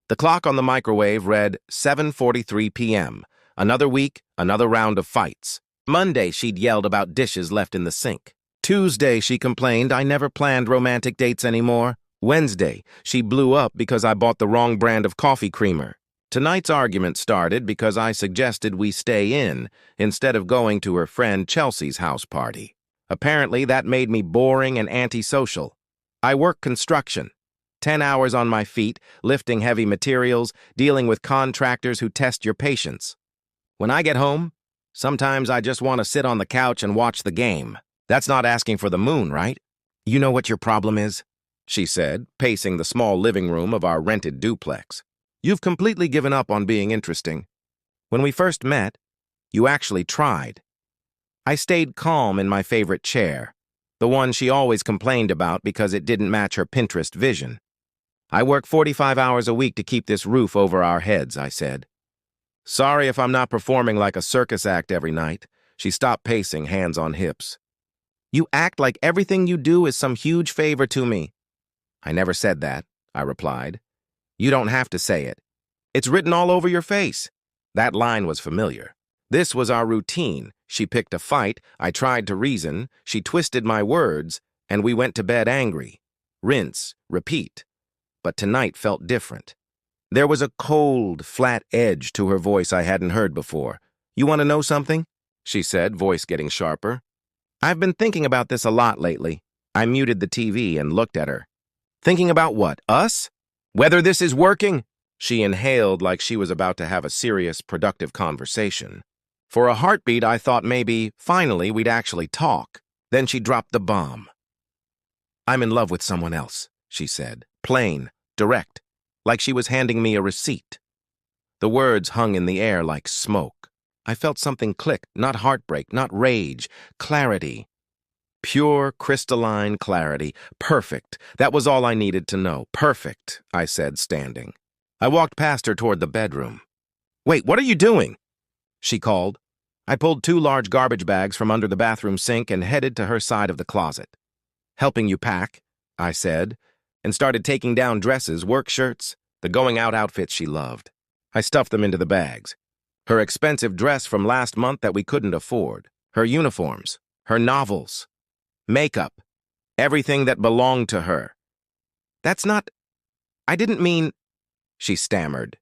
The clock on the microwave read 7:43 p.m. Another week, another round of fights. Monday, she'd yelled about dishes left in the sink. Tuesday, she complained I never planned romantic dates anymore. Wednesday, she blew up because I bought the wrong brand of coffee creamer. Tonight's argument started because I suggested we stay in instead of going to her friend Chelsea's house party. Apparently, that made me boring and antisocial. I work construction. 10 hours on my feet, lifting heavy materials, dealing with contractors who test your patience. When I get home, sometimes I just want to sit on the couch and watch the game. That's not asking for the moon, right? You know what your problem is? She said, pacing the small living room of our rented duplex. You've completely given up on being interesting. When we first met, you actually tried. I stayed calm in my favorite chair, the one she always complained about because it didn't match her Pinterest vision. I work 45 hours a week to keep this roof over our heads, I said. Sorry if I'm not performing like a circus act every night. She stopped pacing, hands on hips. You act like everything you do is some huge favor to me. I never said that, I replied. You don't have to say it. It's written all over your face. That line was familiar. This was our routine. She picked a fight, I tried to reason, she twisted my words, and we went to bed angry. Rinse, repeat. But tonight felt different. There was a cold, flat edge to her voice I hadn't heard before. You want to know something? She said, voice getting sharper. I've been thinking about this a lot lately. I muted the TV and looked at her. Thinking about what? Us? Whether this is working? She inhaled like she was about to have a serious, productive conversation. For a heartbeat, I thought maybe, finally, we'd actually talk. Then she dropped the bomb. I'm in love with someone else, she said. Plain, direct, like she was handing me a receipt. The words hung in the air like smoke. I felt something click, not heartbreak, not rage, clarity. Pure, crystalline clarity. Perfect. That was all I needed to know. Perfect, I said, standing. I walked past her toward the bedroom. Wait, what are you doing? She called. I pulled 2 large garbage bags from under the bathroom sink and headed to her side of the closet. Helping you pack, I said, and started taking down dresses, work shirts, the going-out outfits she loved. I stuffed them into the bags. Her expensive dress from last month that we couldn't afford, her uniforms, her novels, makeup, everything that belonged to her. That's not... I didn't mean... She stammered.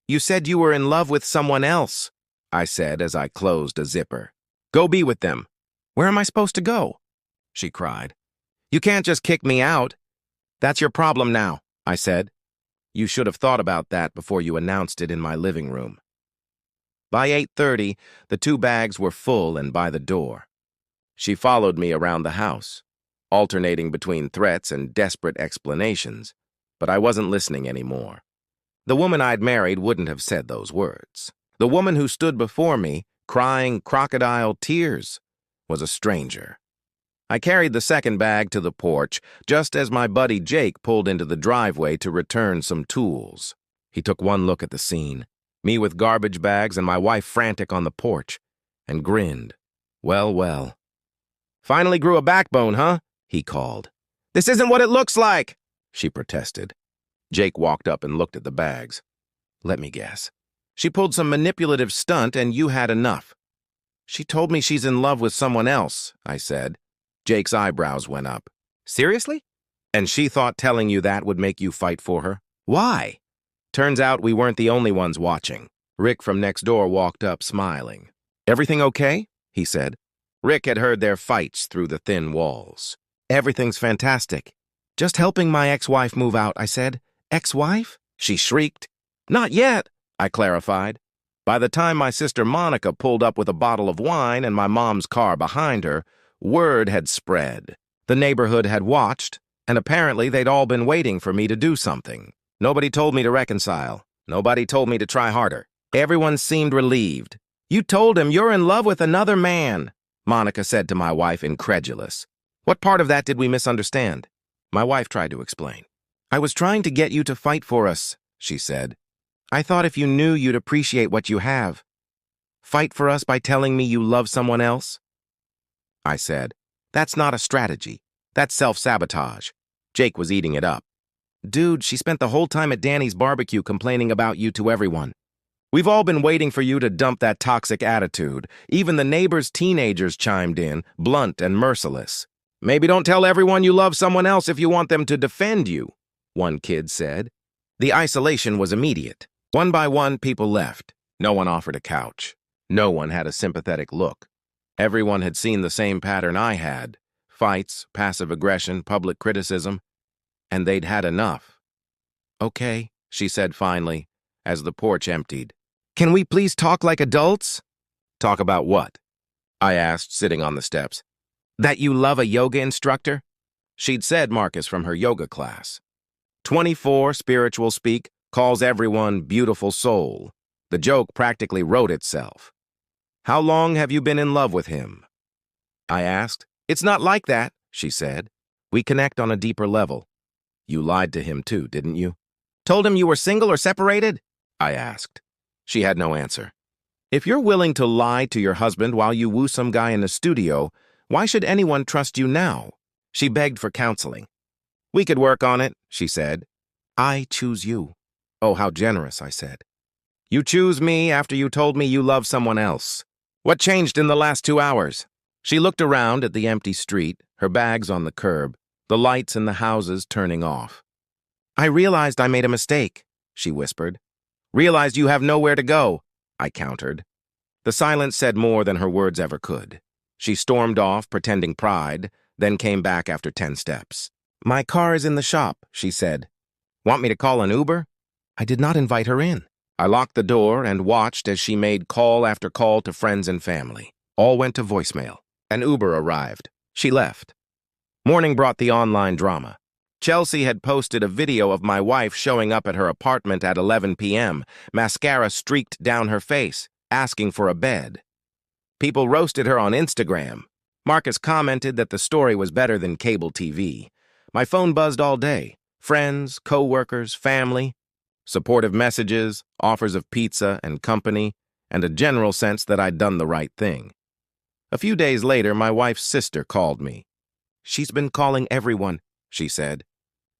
You said you were in love with someone else, I said as I closed a zipper. Go be with them. Where am I supposed to go? She cried. You can't just kick me out. That's your problem now, I said. You should have thought about that before you announced it in my living room. By 8:30, the 2 bags were full and by the door. She followed me around the house, alternating between threats and desperate explanations, but I wasn't listening anymore. The woman I'd married wouldn't have said those words. The woman who stood before me, crying crocodile tears, was a stranger. I carried the second bag to the porch just as my buddy Jake pulled into the driveway to return some tools. He took one look at the scene, me with garbage bags and my wife frantic on the porch, and grinned. Well, well. Finally grew a backbone, huh? He called. This isn't what it looks like, she protested. Jake walked up and looked at the bags. Let me guess. She pulled some manipulative stunt and you had enough. She told me she's in love with someone else, I said. Jake's eyebrows went up. Seriously? And she thought telling you that would make you fight for her? Why? Turns out we weren't the only ones watching. Rick from next door walked up smiling. Everything okay? He said. Rick had heard their fights through the thin walls. Everything's fantastic. Just helping my ex-wife move out, I said. Ex-wife? She shrieked. Not yet, I clarified. By the time my sister Monica pulled up with a bottle of wine and my mom's car behind her, word had spread. The neighborhood had watched, and apparently they'd all been waiting for me to do something. Nobody told me to reconcile. Nobody told me to try harder. Everyone seemed relieved. You told him you're in love with another man, Monica said to my wife, incredulous. What part of that did we misunderstand? My wife tried to explain. I was trying to get you to fight for us, she said. I thought if you knew you'd appreciate what you have. Fight for us by telling me you love someone else? I said, that's not a strategy. That's self-sabotage. Jake was eating it up. Dude, she spent the whole time at Danny's barbecue complaining about you to everyone. We've all been waiting for you to dump that toxic attitude. Even the neighbors' teenagers chimed in, blunt and merciless. Maybe don't tell everyone you love someone else if you want them to defend you, one kid said. The isolation was immediate. One by one, people left. No one offered a couch. No one had a sympathetic look. Everyone had seen the same pattern I had. Fights, passive aggression, public criticism. And they'd had enough. Okay, she said finally, as the porch emptied. Can we please talk like adults? Talk about what? I asked, sitting on the steps. That you love a yoga instructor? She'd said Marcus from her yoga class. 24, spiritual speak, calls everyone beautiful soul. The joke practically wrote itself. How long have you been in love with him? I asked. It's not like that, she said. We connect on a deeper level. You lied to him too, didn't you? Told him you were single or separated? I asked. She had no answer. If you're willing to lie to your husband while you woo some guy in the studio, why should anyone trust you now? She begged for counseling. We could work on it, she said. I choose you. Oh, how generous, I said. You choose me after you told me you love someone else. What changed in the last 2 hours? She looked around at the empty street, her bags on the curb, the lights in the houses turning off. I realized I made a mistake, she whispered. Realized you have nowhere to go, I countered. The silence said more than her words ever could. She stormed off, pretending pride, then came back after 10 steps. My car is in the shop, she said. Want me to call an Uber? I did not invite her in. I locked the door and watched as she made call after call to friends and family. All went to voicemail. An Uber arrived. She left. Morning brought the online drama. Chelsea had posted a video of my wife showing up at her apartment at 11 p.m., mascara streaked down her face, asking for a bed. People roasted her on Instagram. Marcus commented that the story was better than cable TV. My phone buzzed all day. Friends, co-workers, family. Supportive messages, offers of pizza and company, and a general sense that I'd done the right thing. A few days later, my wife's sister called me. She's been calling everyone, she said.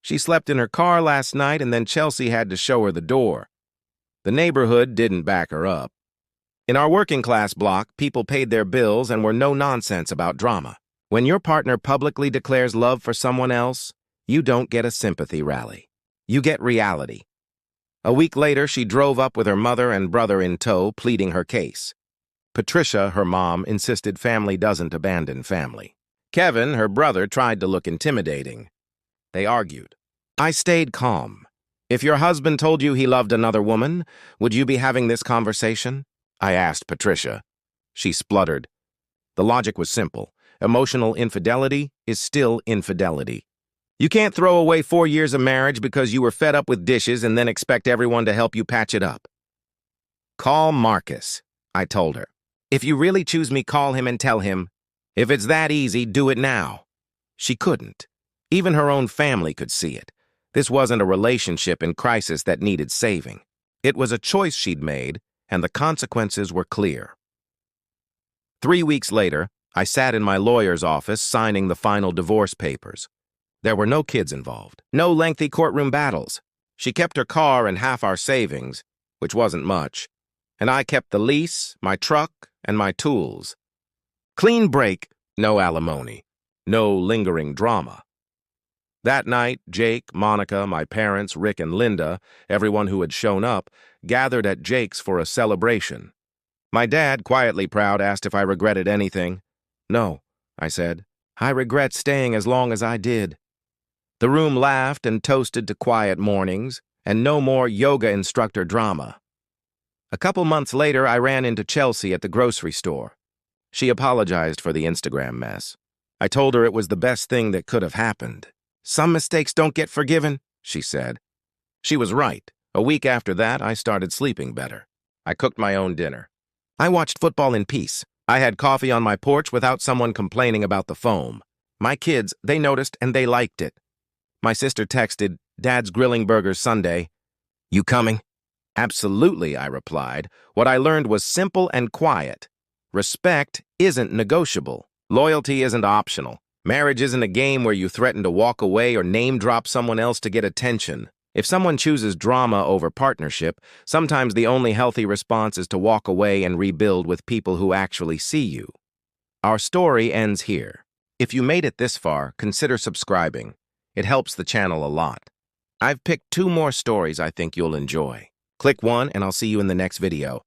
She slept in her car last night and then Chelsea had to show her the door. The neighborhood didn't back her up. In our working class block, people paid their bills and were no nonsense about drama. When your partner publicly declares love for someone else, you don't get a sympathy rally. You get reality. A week later, she drove up with her mother and brother in tow, pleading her case. Patricia, her mom, insisted family doesn't abandon family. Kevin, her brother, tried to look intimidating. They argued. I stayed calm. If your husband told you he loved another woman, would you be having this conversation? I asked Patricia. She spluttered. The logic was simple. Emotional infidelity is still infidelity. You can't throw away 4 years of marriage because you were fed up with dishes and then expect everyone to help you patch it up. Call Marcus, I told her. If you really choose me, call him and tell him. If it's that easy, do it now. She couldn't. Even her own family could see it. This wasn't a relationship in crisis that needed saving. It was a choice she'd made, and the consequences were clear. 3 weeks later, I sat in my lawyer's office signing the final divorce papers. There were no kids involved, no lengthy courtroom battles. She kept her car and half our savings, which wasn't much, and I kept the lease, my truck, and my tools. Clean break, no alimony, no lingering drama. That night, Jake, Monica, my parents, Rick, and Linda, everyone who had shown up, gathered at Jake's for a celebration. My dad, quietly proud, asked if I regretted anything. No, I said. I regret staying as long as I did. The room laughed and toasted to quiet mornings and no more yoga instructor drama. A couple months later, I ran into Chelsea at the grocery store. She apologized for the Instagram mess. I told her it was the best thing that could have happened. Some mistakes don't get forgiven, she said. She was right. A week after that, I started sleeping better. I cooked my own dinner. I watched football in peace. I had coffee on my porch without someone complaining about the foam. My kids, they noticed and they liked it. My sister texted, Dad's grilling burgers Sunday. You coming? Absolutely, I replied. What I learned was simple and quiet. Respect isn't negotiable. Loyalty isn't optional. Marriage isn't a game where you threaten to walk away or name drop someone else to get attention. If someone chooses drama over partnership, sometimes the only healthy response is to walk away and rebuild with people who actually see you. Our story ends here. If you made it this far, consider subscribing. It helps the channel a lot. I've picked 2 more stories I think you'll enjoy. Click one and I'll see you in the next video.